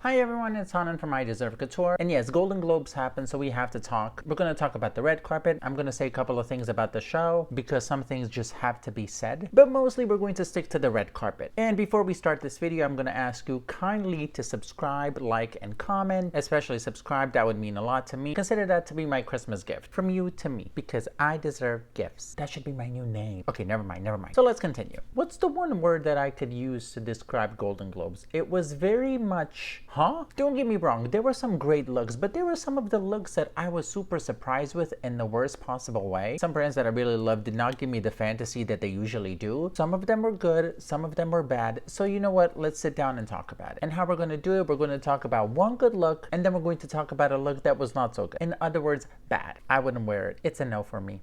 Hi everyone, it's Hanan from I Deserve Couture. And yes, Golden Globes happened, so we have to talk. We're going to talk about the red carpet. I'm going to say a couple of things about the show because some things just have to be said. But mostly we're going to stick to the red carpet. And before we start this video, I'm going to ask you kindly to subscribe, like, and comment. Especially subscribe, that would mean a lot to me. Consider that to be my Christmas gift from you to me because I deserve gifts. That should be my new name. Okay, never mind. So let's continue. What's the one word that I could use to describe Golden Globes? It was very much... Don't get me wrong, there were some great looks, but there were some of the looks that I was super surprised with in the worst possible way. Some brands that I really loved did not give me the fantasy that they usually do. Some of them were good, some of them were bad. So you know what? Let's sit down and talk about it. And how we're going to do it, we're going to talk about one good look, and then we're going to talk about a look that was not so good. In other words, bad. I wouldn't wear it. It's a no for me.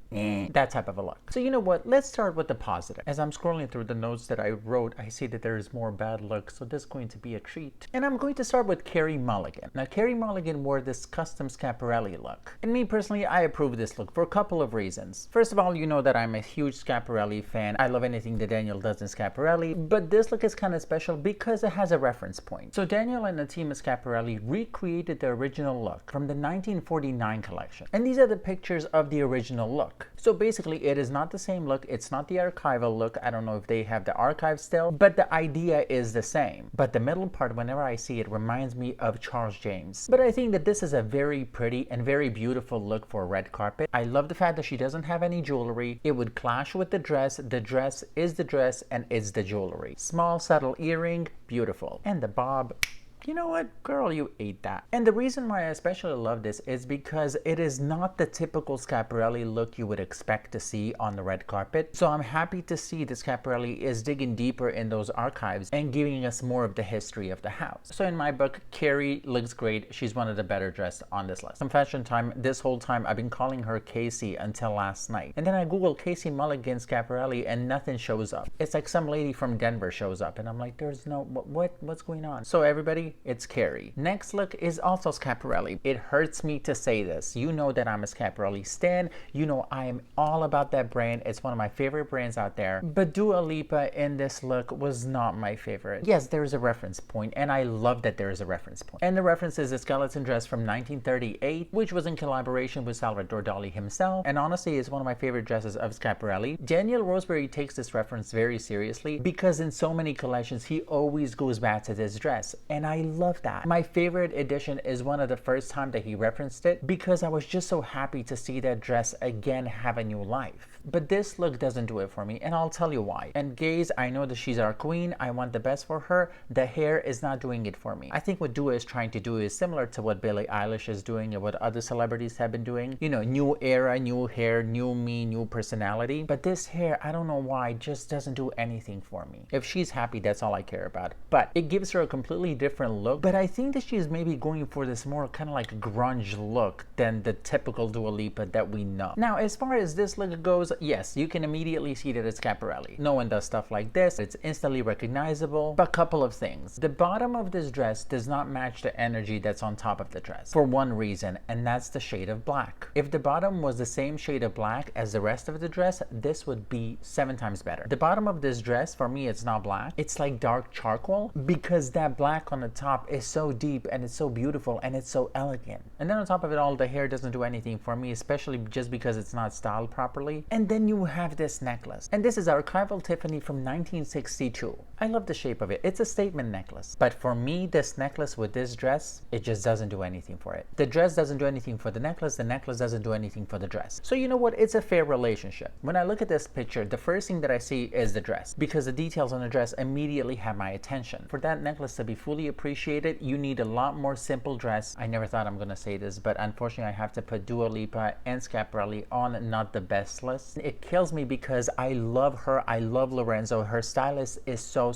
That type of a look. So you know what? Let's start with the positive. As I'm scrolling through the notes that I wrote, I see that there is more bad looks, so this is going to be a treat. And I'm going to start with Carey Mulligan. Now, Carey Mulligan wore this custom Schiaparelli look. And me personally, I approve this look for a couple of reasons. First of all, you know that I'm a huge Schiaparelli fan. I love anything that Daniel does in Schiaparelli, but this look is kind of special because it has a reference point. So Daniel and the team of Schiaparelli recreated the original look from the 1949 collection. And these are the pictures of the original look. So basically, it is not the same look. It's not the archival look. I don't know if they have the archive still, but the idea is the same. But the middle part, whenever I see it, reminds me of Charles James. But I think that this is a very pretty and very beautiful look for a red carpet. I love the fact that she doesn't have any jewelry. It would clash with the dress. The dress is the dress and it's the jewelry. Small, subtle earring, beautiful. And the bob. You know what, girl, you ate that. And the reason why I especially love this is because it is not the typical Schiaparelli look you would expect to see on the red carpet. So I'm happy to see that Schiaparelli is digging deeper in those archives and giving us more of the history of the house. So in my book, Carey looks great. She's one of the better dressed on this list. Confession time, this whole time I've been calling her Casey until last night. And then I Googled Casey Mulligan Schiaparelli and nothing shows up. It's like some lady from Denver shows up and I'm like, there's no, what's going on? So everybody, it's Carey. Next look is also Schiaparelli. It hurts me to say this. You know that I'm a Schiaparelli stan. You know I am all about that brand. It's one of my favorite brands out there. But Dua Lipa in this look was not my favorite. Yes, there is a reference point, and I love that there is a reference point. And the reference is a skeleton dress from 1938, which was in collaboration with Salvador Dali himself, and honestly is one of my favorite dresses of Schiaparelli. Daniel Roseberry takes this reference very seriously because in so many collections he always goes back to this dress, and I love that. My favorite edition is one of the first time that he referenced it because I was just so happy to see that dress again have a new life. But this look doesn't do it for me, and I'll tell you why. And gays, I know that she's our queen. I want the best for her. The hair is not doing it for me. I think what Dua is trying to do is similar to what Billie Eilish is doing and what other celebrities have been doing. You know, new era, new hair, new me, new personality. But this hair, I don't know why, just doesn't do anything for me. If she's happy, that's all I care about. But it gives her a completely different look. But I think that she's maybe going for this more kind of like grunge look than the typical Dua Lipa that we know. Now, as far as this look goes, yes, you can immediately see that it's Schiaparelli. No one does stuff like this. It's instantly recognizable. But a couple of things. The bottom of this dress does not match the energy that's on top of the dress for one reason, and that's the shade of black. If the bottom was the same shade of black as the rest of the dress, this would be 7 times better. The bottom of this dress, for me, it's not black. It's like dark charcoal because that black on the top is so deep and it's so beautiful and it's so elegant. And then on top of it all, the hair doesn't do anything for me, especially just because it's not styled properly. And then you have this necklace. And this is archival Tiffany from 1962. I love the shape of it. It's a statement necklace. But for me, this necklace with this dress, it just doesn't do anything for it. The dress doesn't do anything for the necklace doesn't do anything for the dress. So you know what? It's a fair relationship. When I look at this picture, the first thing that I see is the dress because the details on the dress immediately have my attention. For that necklace to be fully appreciated, you need a lot more simple dress. I never thought I'm gonna say this, but unfortunately I have to put Dua Lipa and Schiaparelli on not the best list. It kills me because I love her. I love Lorenzo. Her stylist is so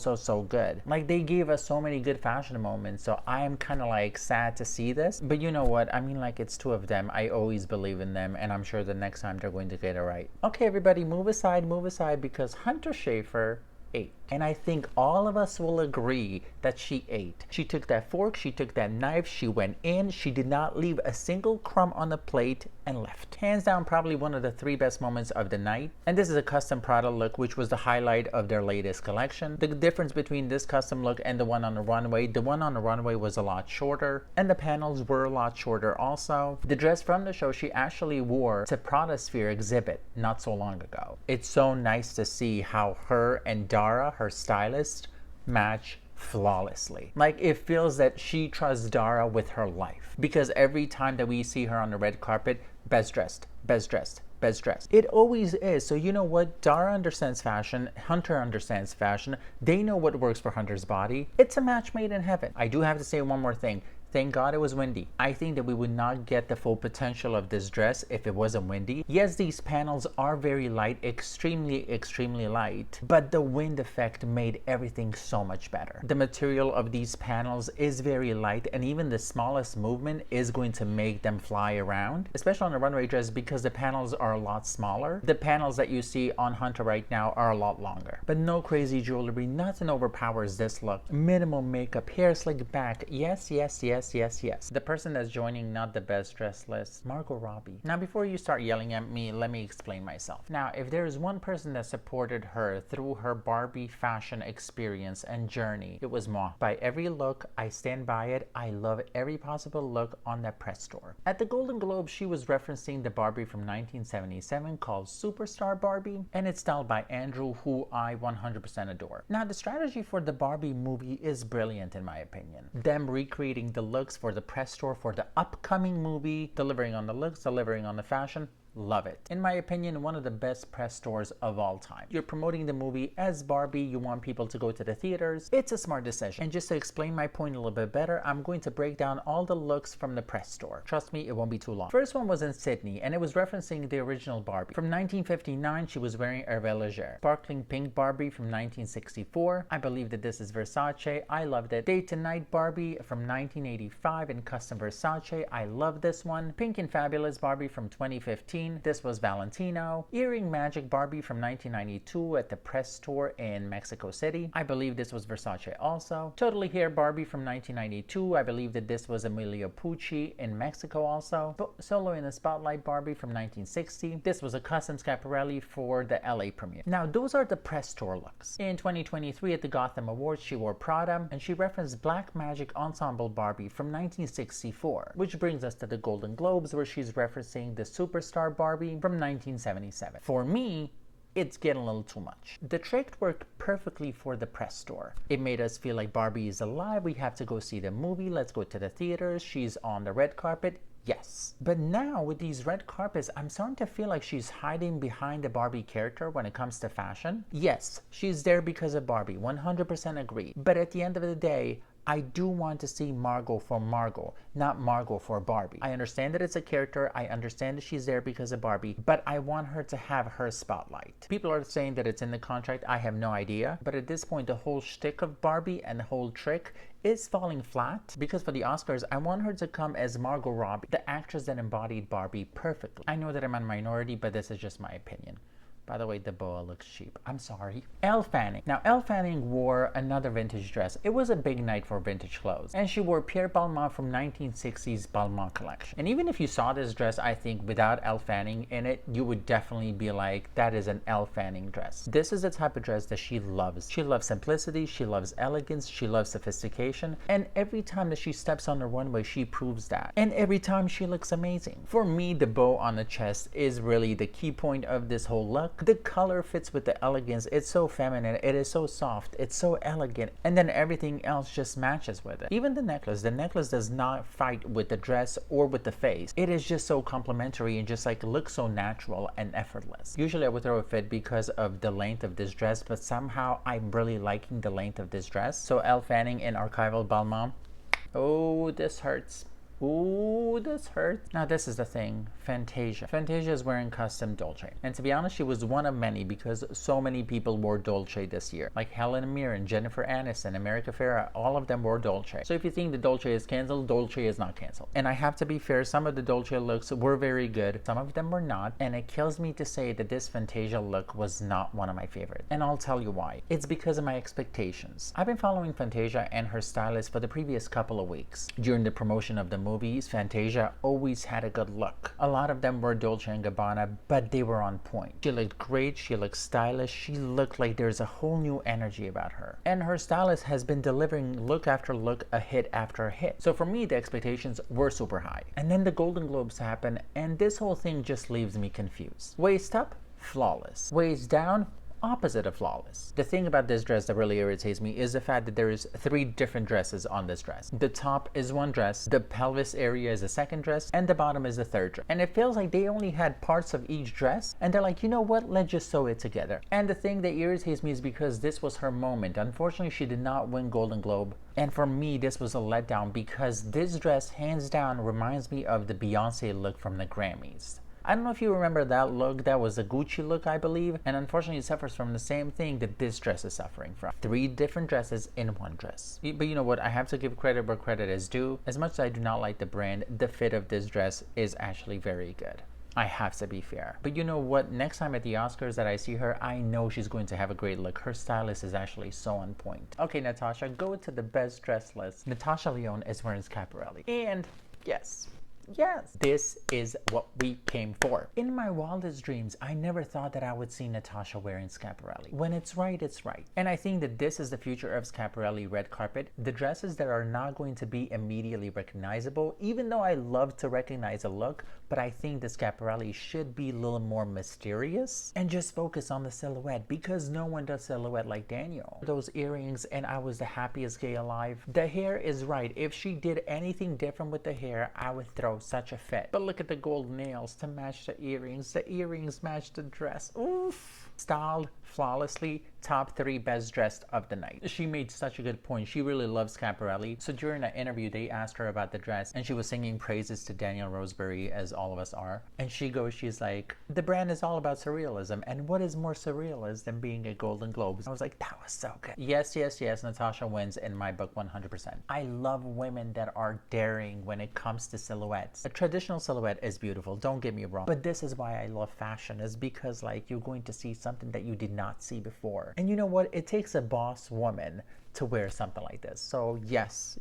good. Like, they gave us so many good fashion moments, so I am kind of like sad to see this. But you know what? I mean, like, it's 2 of them. I always believe in them, and I'm sure the next time they're going to get it right. Okay, everybody, move aside because Hunter Schafer ate. And I think all of us will agree that she ate. She took that fork, she took that knife, she went in, she did not leave a single crumb on the plate, and left. Hands down, probably one of the 3 best moments of the night. And this is a custom Prada look, which was the highlight of their latest collection. The difference between this custom look and the one on the runway, the one on the runway was a lot shorter, and the panels were a lot shorter also. The dress from the show she actually wore to Prada Sphere exhibit not so long ago. It's so nice to see how her and Dara, her stylist, match flawlessly. Like, it feels that she trusts Dara with her life, because every time that we see her on the red carpet, best dressed, best dressed, best dressed. It always is. So you know what? Dara understands fashion. Hunter understands fashion. They know what works for Hunter's body. It's a match made in heaven. I do have to say one more thing. Thank God it was windy. I think that we would not get the full potential of this dress if it wasn't windy. Yes, these panels are very light, extremely, extremely light, but the wind effect made everything so much better. The material of these panels is very light, and even the smallest movement is going to make them fly around, especially on a runway dress, because the panels are a lot smaller. The panels that you see on Hunter right now are a lot longer. But no crazy jewelry, nothing overpowers this look. Minimal makeup, hair slicked back. Yes, yes, yes. Yes. The person that's joining not the best dressed list, Margot Robbie. Now, before you start yelling at me, let me explain myself. Now, if there is one person that supported her through her Barbie fashion experience and journey, it was moi. By every look, I stand by it. I love every possible look on that press tour. At the Golden Globes, she was referencing the Barbie from 1977 called Superstar Barbie, and it's styled by Andrew, who I 100% adore. Now, the strategy for the Barbie movie is brilliant in my opinion. Them recreating the looks for the press tour for the upcoming movie, delivering on the looks, delivering on the fashion. Love it. In my opinion, one of the best press tours of all time. You're promoting the movie as Barbie, you want people to go to the theaters. It's a smart decision. And just to explain my point a little bit better, I'm going to break down all the looks from the press tour. Trust me, it won't be too long. First one was in Sydney, and it was referencing the original Barbie. From 1959, she was wearing Hervé Leger. Sparkling pink Barbie from 1964. I believe that this is Versace. I loved it. Day to Night Barbie from 1985 in custom Versace. I love this one. Pink and Fabulous Barbie from 2015. This was Valentino. Earring Magic Barbie from 1992 at the press tour in Mexico City. I believe this was Versace also. Totally Hair Barbie from 1992. I believe that this was Emilio Pucci in Mexico also. Solo in the Spotlight Barbie from 1960. This was a custom Schiaparelli for the LA premiere. Now, those are the press tour looks. In 2023 at the Gotham Awards, she wore Prada, and she referenced Black Magic Ensemble Barbie from 1964, which brings us to the Golden Globes, where she's referencing the Superstar Barbie from 1977. For me, it's getting a little too much. The trick worked perfectly for the press tour. It made us feel like Barbie is alive. We have to go see the movie. Let's go to the theaters. She's on the red carpet. Yes. But now with these red carpets, I'm starting to feel like she's hiding behind the Barbie character when it comes to fashion. Yes, she's there because of Barbie. 100% agree. But at the end of the day, I do want to see Margot for Margot, not Margot for Barbie. I understand that it's a character, I understand that she's there because of Barbie, but I want her to have her spotlight. People are saying that it's in the contract, I have no idea, but at this point the whole shtick of Barbie and the whole trick is falling flat, because for the Oscars, I want her to come as Margot Robbie, the actress that embodied Barbie perfectly. I know that I'm a minority, but this is just my opinion. By the way, the boa looks cheap. I'm sorry. Elle Fanning. Now, Elle Fanning wore another vintage dress. It was a big night for vintage clothes. And she wore Pierre Balmain from 1960s Balmain collection. And even if you saw this dress, I think without Elle Fanning in it, you would definitely be like, that is an Elle Fanning dress. This is the type of dress that she loves. She loves simplicity, she loves elegance, she loves sophistication. And every time that she steps on the runway, she proves that. And every time she looks amazing. For me, the bow on the chest is really the key point of this whole look. The color fits with the elegance. It's so feminine, it is so soft, it's so elegant, and then everything else just matches with it. Even the necklace does not fight with the dress or with the face. It is just so complimentary and just like looks so natural and effortless. Usually I would throw a fit because of the length of this dress, but somehow I'm really liking the length of this dress. So Elle Fanning in archival Balmain. Oh, this hurts. Ooh, this hurts. Now this is the thing, Fantasia. Fantasia is wearing custom Dolce. And to be honest, she was one of many because so many people wore Dolce this year. Like Helen Mirren, Jennifer Aniston, America Ferrera, all of them wore Dolce. So if you think the Dolce is canceled, Dolce is not canceled. And I have to be fair, some of the Dolce looks were very good. Some of them were not. And it kills me to say that this Fantasia look was not one of my favorites. And I'll tell you why. It's because of my expectations. I've been following Fantasia and her stylist for the previous couple of weeks. During the promotion of the movie, movies, Fantasia always had a good look. A lot of them were Dolce and Gabbana, but they were on point. She looked great, she looked stylish, she looked like there's a whole new energy about her. And her stylist has been delivering look after look, a hit after a hit. So for me, the expectations were super high. And then the Golden Globes happen, and this whole thing just leaves me confused. Waist up, flawless. Waist down, opposite of flawless. The thing about this dress that really irritates me is the fact that there is 3 different dresses on this dress. The top is one dress, the pelvis area is a second dress, and the bottom is the third dress. And it feels like they only had parts of each dress, and they're like, you know what, let's just sew it together. And the thing that irritates me is because this was her moment. Unfortunately, she did not win Golden Globe. And for me, this was a letdown because this dress, hands down, reminds me of the Beyonce look from the Grammys. I don't know if you remember that look. That was a Gucci look, I believe. And unfortunately, it suffers from the same thing that this dress is suffering from. 3 different dresses in one dress. But you know what? I have to give credit where credit is due. As much as I do not like the brand, the fit of this dress is actually very good. I have to be fair. But you know what? Next time at the Oscars that I see her, I know she's going to have a great look. Her stylist is actually so on point. Okay, Natasha, go to the best dress list. Natasha Lyonne is wearing Schiaparelli. And yes, this is what we came for. In my wildest dreams, I never thought that I would see Natasha wearing Schiaparelli. When it's right, it's right. And I think that this is the future of Schiaparelli red carpet. The dresses that are not going to be immediately recognizable, even though I love to recognize a look, but I think the Schiaparelli should be a little more mysterious and just focus on the silhouette because no one does silhouette like Daniel. Those earrings, and I was the happiest gay alive. The hair is right. If she did anything different with the hair, I would throw such a fit. But look at the gold nails to match the earrings. The earrings match the dress. Oof. Styled flawlessly, top 3 best dressed of the night. She made such a good point. She really loves Schiaparelli. So during an interview, they asked her about the dress and she was singing praises to Daniel Roseberry, as all of us are. And she's like, the brand is all about surrealism. And what is more surrealist than being a Golden Globes? I was like, that was so good. Yes, Natasha wins in my book 100%. I love women that are daring when it comes to silhouettes. A traditional silhouette is beautiful, don't get me wrong. But this is why I love fashion, is because like you're going to see something that you did not see before. And you know what? It takes a boss woman to wear something like this. So yes.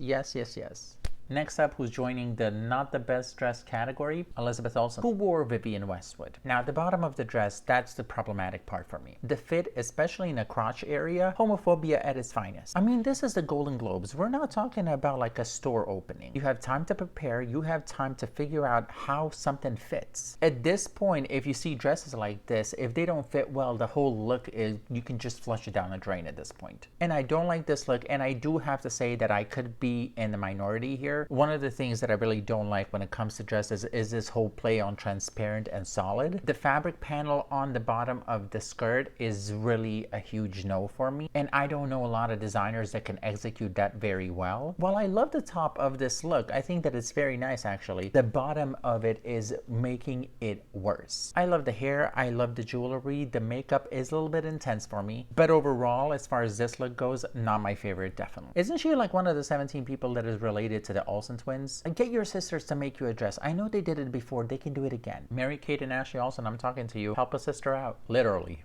Next up, who's joining the not the best dressed category, Elizabeth Olsen, who wore Vivienne Westwood. Now, at the bottom of the dress, that's the problematic part for me. The fit, especially in the crotch area, homophobia at its finest. I mean, this is the Golden Globes. We're not talking about like a store opening. You have time to prepare. You have time to figure out how something fits. At this point, if you see dresses like this, if they don't fit well, the whole look is, you can just flush it down the drain at this point. And I don't like this look, and I do have to say that I could be in the minority here. One of the things that I really don't like when it comes to dresses is this whole play on transparent and solid. The fabric panel on the bottom of the skirt is really a huge no for me, and I don't know a lot of designers that can execute that very well. While I love the top of this look, I think that it's very nice actually. The bottom of it is making it worse. I love the hair, I love the jewelry, the makeup is a little bit intense for me, but overall, as far as this look goes, not my favorite, definitely. Isn't she like one of the 17 people that is related to the Olsen twins? Get your sisters to make you a dress. I know they did it before, they can do it again. Mary Kate and Ashley Olsen, I'm talking to you. Help a sister out, literally.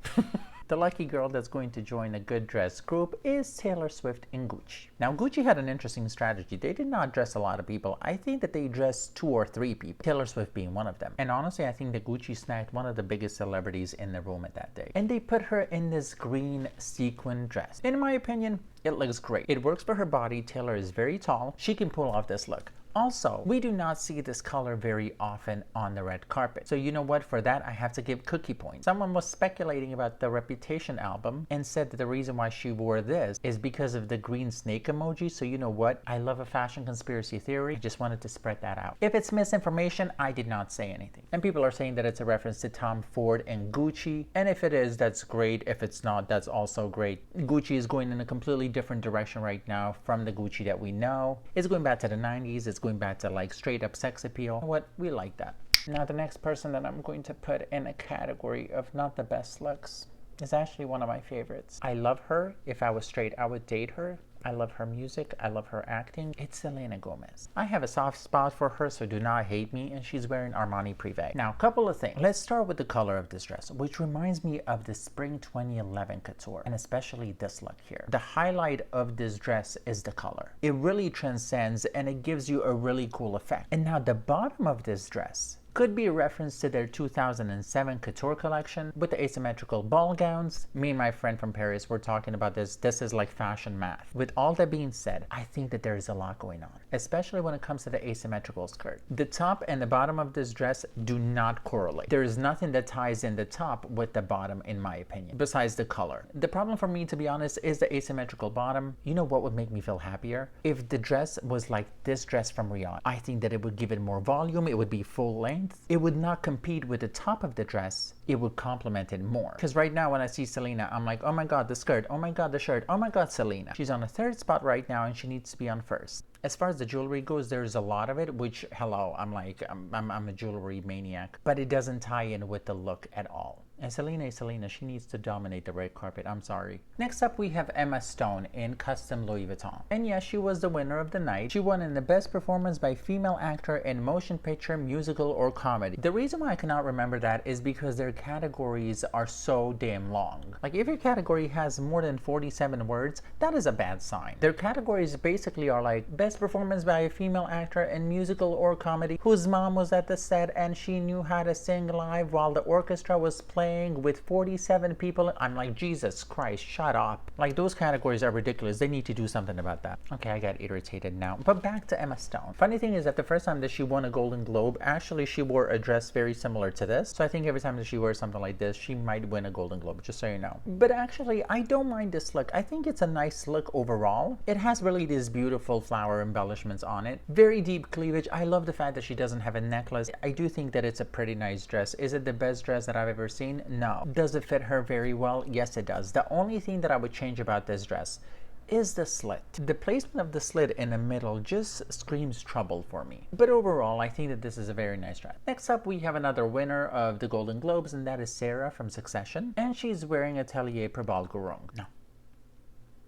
The lucky girl that's going to join a good dress group is Taylor Swift and Gucci. Now, Gucci had an interesting strategy. They did not dress a lot of people. I think that they dressed 2 or 3 people, Taylor Swift being one of them. And honestly, I think that Gucci snagged one of the biggest celebrities in the room at that day. And they put her in this green sequin dress. In my opinion, it looks great. It works for her body. Taylor is very tall. She can pull off this look. Also, we do not see this color very often on the red carpet. So you know what? For that, I have to give cookie points. Someone was speculating about the Reputation album and said that the reason why she wore this is because of the green snake emoji. So you know what? I love a fashion conspiracy theory. I just wanted to spread that out. If it's misinformation, I did not say anything. And people are saying that it's a reference to Tom Ford and Gucci. And if it is, that's great. If it's not, that's also great. Gucci is going in a completely different direction right now from the Gucci that we know. It's going back to the 90s. It's going back to like straight up sex appeal. You know what? We like that. Now the next person that I'm going to put in a category of not the best looks is actually one of my favorites. I love her. If I was straight, I would date her. I love her music. I love her acting. It's Selena Gomez. I have a soft spot for her, so do not hate me. And she's wearing Armani Prive. Now, a couple of things. Let's start with the color of this dress, which reminds me of the spring 2011 couture, and especially this look here. The highlight of this dress is the color. It really transcends and it gives you a really cool effect. And now the bottom of this dress could be a reference to their 2007 couture collection with the asymmetrical ball gowns. Me and my friend from Paris were talking about this. This is like fashion math. With all that being said, I think that there is a lot going on, especially when it comes to the asymmetrical skirt. The top and the bottom of this dress do not correlate. There is nothing that ties in the top with the bottom, in my opinion, besides the color. The problem for me, to be honest, is the asymmetrical bottom. You know what would make me feel happier? If the dress was like this dress from Rihanna. I think that it would give it more volume. It would be full length. It would not compete with the top of the dress. It would complement it more. Because right now when I see Selena, I'm like, oh my god, the skirt, oh my god, the shirt, oh my god, Selena. She's on a third spot right now and she needs to be on first. As far as the jewelry goes, there's a lot of it, which, hello, I'm a jewelry maniac, but it doesn't tie in with the look at all. And Selena is Selena, she needs to dominate the red carpet, I'm sorry. Next up, we have Emma Stone in custom Louis Vuitton. And yes, she was the winner of the night. She won in the best performance by female actor in motion picture, musical, or comedy. The reason why I cannot remember that is because their categories are so damn long. Like, if your category has more than 47 words, that is a bad sign. Their categories basically are like best performance by a female actor in musical or comedy, whose mom was at the set and she knew how to sing live while the orchestra was playing with 47 people. I'm like, Jesus Christ, shut up. Like, those categories are ridiculous. They need to do something about that. Okay, I got irritated now. But back to Emma Stone. Funny thing is that the first time that she won a Golden Globe, actually she wore a dress very similar to this. So I think every time that she wears something like this, she might win a Golden Globe, just so you know. But actually, I don't mind this look. I think it's a nice look overall. It has really these beautiful flower embellishments on it. Very deep cleavage. I love the fact that she doesn't have a necklace. I do think that it's a pretty nice dress. Is it the best dress that I've ever seen? No. Does it fit her very well? Yes, it does. The only thing that I would change about this dress is the slit. The placement of the slit in the middle just screams trouble for me. But overall, I think that this is a very nice dress. Next up, we have another winner of the Golden Globes, and that is Sarah from Succession. And she's wearing Atelier Prabal Gurung.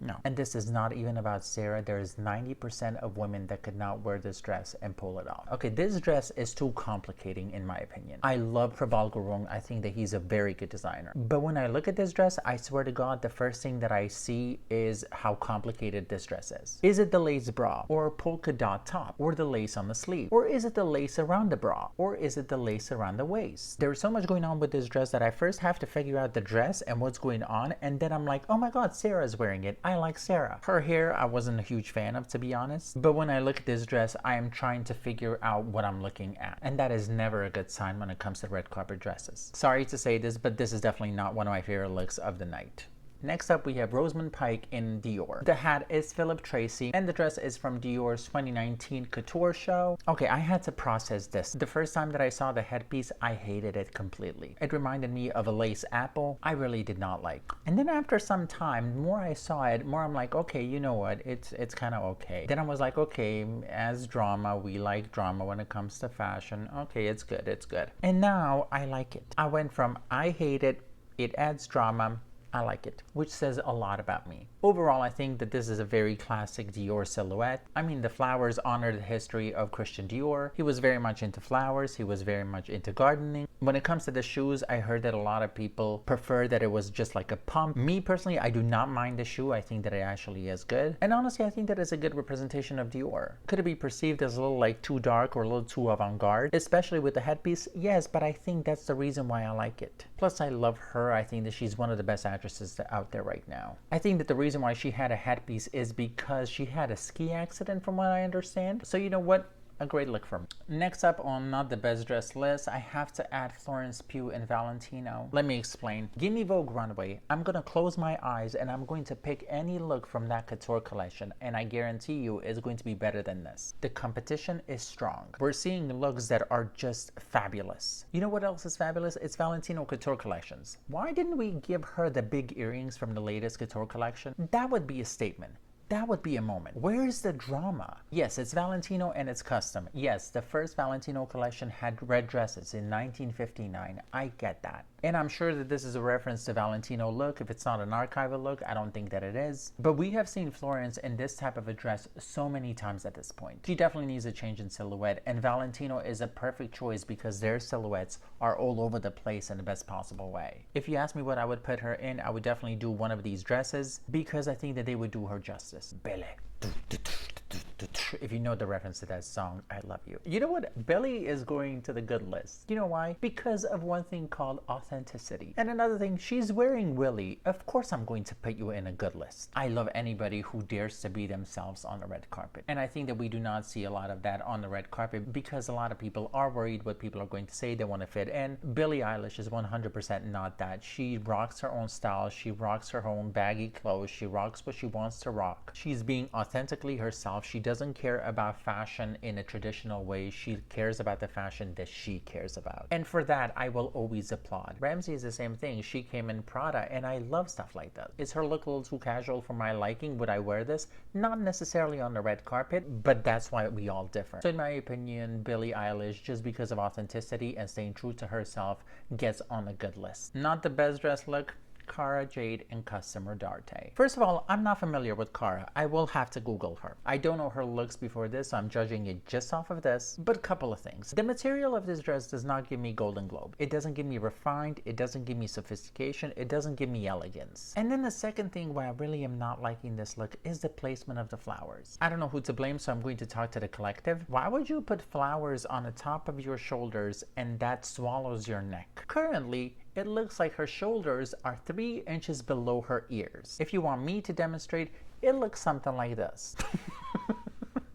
No. And this is not even about Sarah. There is 90% of women that could not wear this dress and pull it off. Okay, this dress is too complicating in my opinion. I love Prabal Gurung. I think that he's a very good designer. But when I look at this dress, I swear to God, the first thing that I see is how complicated this dress is. Is it the lace bra, or polka dot top, or the lace on the sleeve? Or is it the lace around the bra? Or is it the lace around the waist? There's so much going on with this dress that I first have to figure out the dress and what's going on, and then I'm like, oh my God, Sarah's wearing it. I like Sarah. Her hair, I wasn't a huge fan of, to be honest. But when I look at this dress, I am trying to figure out what I'm looking at. And that is never a good sign when it comes to red carpet dresses. Sorry to say this, but this is definitely not one of my favorite looks of the night. Next up, we have Rosemund Pike in Dior. The hat is Philip Tracy, and the dress is from Dior's 2019 couture show. Okay, I had to process this. The first time that I saw the headpiece, I hated it completely. It reminded me of a lace apple. I really did not like. And then after some time, the more I saw it, more I'm like, okay, you know what? It's kind of okay. Then I was like, okay, as drama, we like drama when it comes to fashion. Okay, it's good, it's good. And now I like it. I went from I hate it, it adds drama, I like it, which says a lot about me. Overall, I think that this is a very classic Dior silhouette. I mean, the flowers honor the history of Christian Dior. He was very much into flowers. He was very much into gardening. When it comes to the shoes, I heard that a lot of people prefer that it was just like a pump. Me personally, I do not mind the shoe. I think that it actually is good. And honestly, I think that is a good representation of Dior. Could it be perceived as a little like too dark or a little too avant-garde, especially with the headpiece? Yes, but I think that's the reason why I like it. Plus, I love her. I think that she's one of the best actresses out there right now. I think that the reason why she had a headpiece is because she had a ski accident, from what I understand. So you know what? A great look for me. Next up on Not the Best Dressed list, I have to add Florence Pugh and Valentino. Let me explain. Give me Vogue Runway. I'm gonna close my eyes and I'm going to pick any look from that couture collection, and I guarantee you it's going to be better than this. The competition is strong. We're seeing looks that are just fabulous. You know what else is fabulous? It's Valentino couture collections. Why didn't we give her the big earrings from the latest couture collection? That would be a statement. That would be a moment. Where's the drama? Yes, it's Valentino and it's custom. Yes, the first Valentino collection had red dresses in 1959. I get that. And I'm sure that this is a reference to Valentino look. If it's not an archival look, I don't think that it is. But we have seen Florence in this type of a dress so many times at this point. She definitely needs a change in silhouette, and Valentino is a perfect choice because their silhouettes are all over the place in the best possible way. If you ask me what I would put her in, I would definitely do one of these dresses because I think that they would do her justice. Belle. If you know the reference to that song, I love you. You know what? Billie is going to the good list. You know why? Because of one thing called authenticity. And another thing, she's wearing Willie. Of course I'm going to put you in a good list. I love anybody who dares to be themselves on the red carpet. And I think that we do not see a lot of that on the red carpet because a lot of people are worried what people are going to say. They want to fit in. Billie Eilish is 100% not that. She rocks her own style. She rocks her own baggy clothes. She rocks what she wants to rock. She's being authentically herself. She doesn't care about fashion in a traditional way. She cares about the fashion that she cares about. And for that, I will always applaud. Ramsey is the same thing. She came in Prada, and I love stuff like that. Is her look a little too casual for my liking? Would I wear this? Not necessarily on the red carpet, but that's why we all differ. So in my opinion, Billie Eilish, just because of authenticity and staying true to herself, gets on a good list. Not the best dressed look. Cara Jade and Customer Darte. First of all, I'm not familiar with Cara. I will have to Google her. I don't know her looks before this, so I'm judging it just off of this. But a couple of things. The material of this dress does not give me Golden Globe. It doesn't give me refined. It doesn't give me sophistication. It doesn't give me elegance. And then the second thing why I really am not liking this look is the placement of the flowers. I don't know who to blame, so I'm going to talk to the collective. Why would you put flowers on the top of your shoulders and that swallows your neck? Currently, it looks like her shoulders are 3 inches below her ears. If you want me to demonstrate, it looks something like this.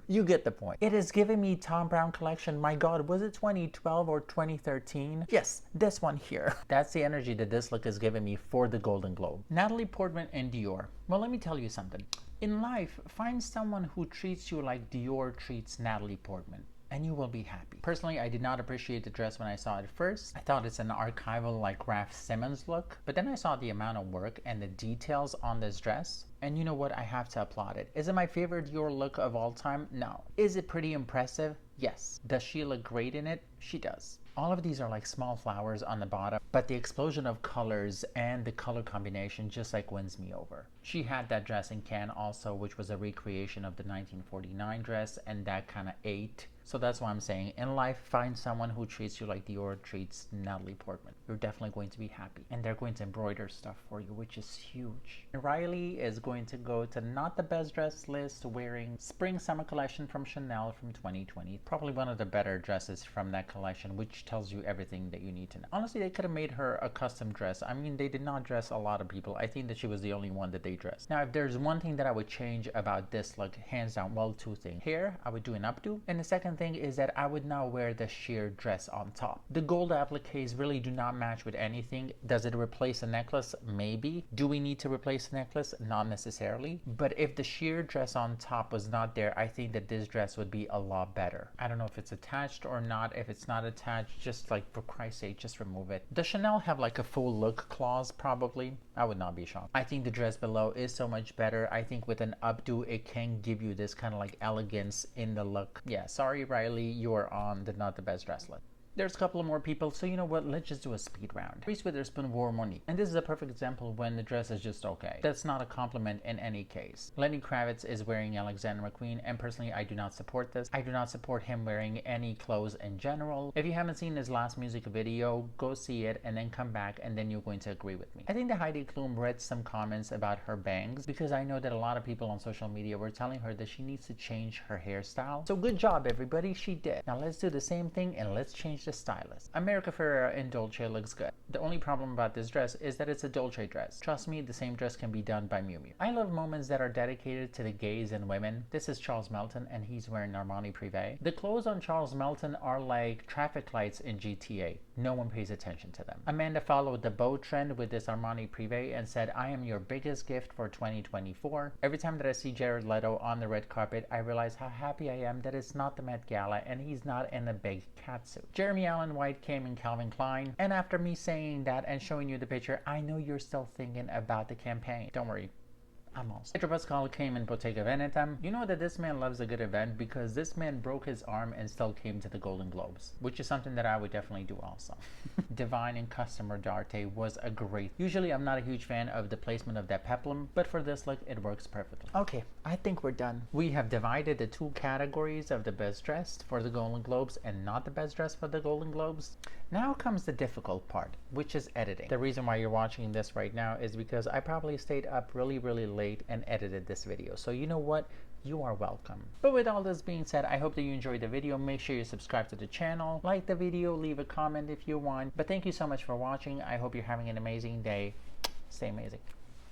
You get the point. It is giving me Thom Browne collection. My God, was it 2012 or 2013? Yes, this one here. That's the energy that this look is giving me for the Golden Globe. Natalie Portman and Dior. Well, let me tell you something. In life, find someone who treats you like Dior treats Natalie Portman, and you will be happy. Personally, I did not appreciate the dress when I saw it first. I thought it's an archival like Raf Simons look, but then I saw the amount of work and the details on this dress, and you know what? I have to applaud it. Is it my favorite Dior look of all time? No. Is it pretty impressive? Yes. Does she look great in it? She does. All of these are like small flowers on the bottom, but the explosion of colors and the color combination just like wins me over. She had that dress in Cannes also, which was a recreation of the 1949 dress, and that kind of ate. So that's why I'm saying, in life, find someone who treats you like Dior treats Natalie Portman. You're definitely going to be happy. And they're going to embroider stuff for you, which is huge. Riley is going to go to not the best dressed list, wearing Spring Summer collection from Chanel from 2020. Probably one of the better dresses from that collection, which tells you everything that you need to know. Honestly, they could have made her a custom dress. I mean, they did not dress a lot of people. I think that she was the only one that they dressed. Now, if there's one thing that I would change about this look, hands down, well, two things. Hair, I would do an updo. And the second thing is that I would now wear the sheer dress on top. The gold appliques really do not match with anything. Does it replace a necklace? Maybe. Do we need to replace a necklace? Not necessarily. But if the sheer dress on top was not there, I think that this dress would be a lot better. I don't know if it's attached or not. If it's not attached, just like for Christ's sake, just remove it. Does Chanel have like a full look clause? Probably. I would not be shocked. I think the dress below is so much better. I think with an updo, it can give you this kind of like elegance in the look. Yeah, sorry Riley, you are on the not the best dress list. There's a couple of more people, so you know what, let's just do a speed round. Reese Witherspoon wore Monique, and this is a perfect example when the dress is just okay. That's not a compliment in any case. Lenny Kravitz is wearing Alexander McQueen, and personally I do not support this. I do not support him wearing any clothes in general. If you haven't seen his last music video, go see it and then come back and then you're going to agree with me. I think that Heidi Klum read some comments about her bangs, because I know that a lot of people on social media were telling her that she needs to change her hairstyle. So good job everybody, she did. Now let's do the same thing and let's change the stylist. America Ferrera in Dolce looks good. The only problem about this dress is that it's a Dolce dress. Trust me, the same dress can be done by Miu Miu. I love moments that are dedicated to the gays and women. This is Charles Melton and he's wearing Armani Prive. The clothes on Charles Melton are like traffic lights in GTA. No one pays attention to them. Amanda followed the bow trend with this Armani Prive and said, I am your biggest gift for 2024. Every time that I see Jared Leto on the red carpet, I realize how happy I am that it's not the Met Gala and he's not in a big catsuit. Jeremy Allen White came in Calvin Klein, and after me saying that and showing you the picture, I know you're still thinking about the campaign. Don't worry, I'm also. Pedro Pascal came in Bottega Veneta. You know that this man loves a good event because this man broke his arm and still came to the Golden Globes, which is something that I would definitely do also. Divine and Customer d'Arte was a great. Usually I'm not a huge fan of the placement of that peplum, but for this look it works perfectly. Okay, I think we're done. We have divided the two categories of the best dressed for the Golden Globes and not the best dressed for the Golden Globes. Now comes the difficult part, which is editing. The reason why you're watching this right now is because I probably stayed up really late and edited this video. So you know what? You are welcome. But with all this being said, I hope that you enjoyed the video. Make sure you subscribe to the channel, like the video, leave a comment if you want. But thank you so much for watching. I hope you're having an amazing day. Stay amazing.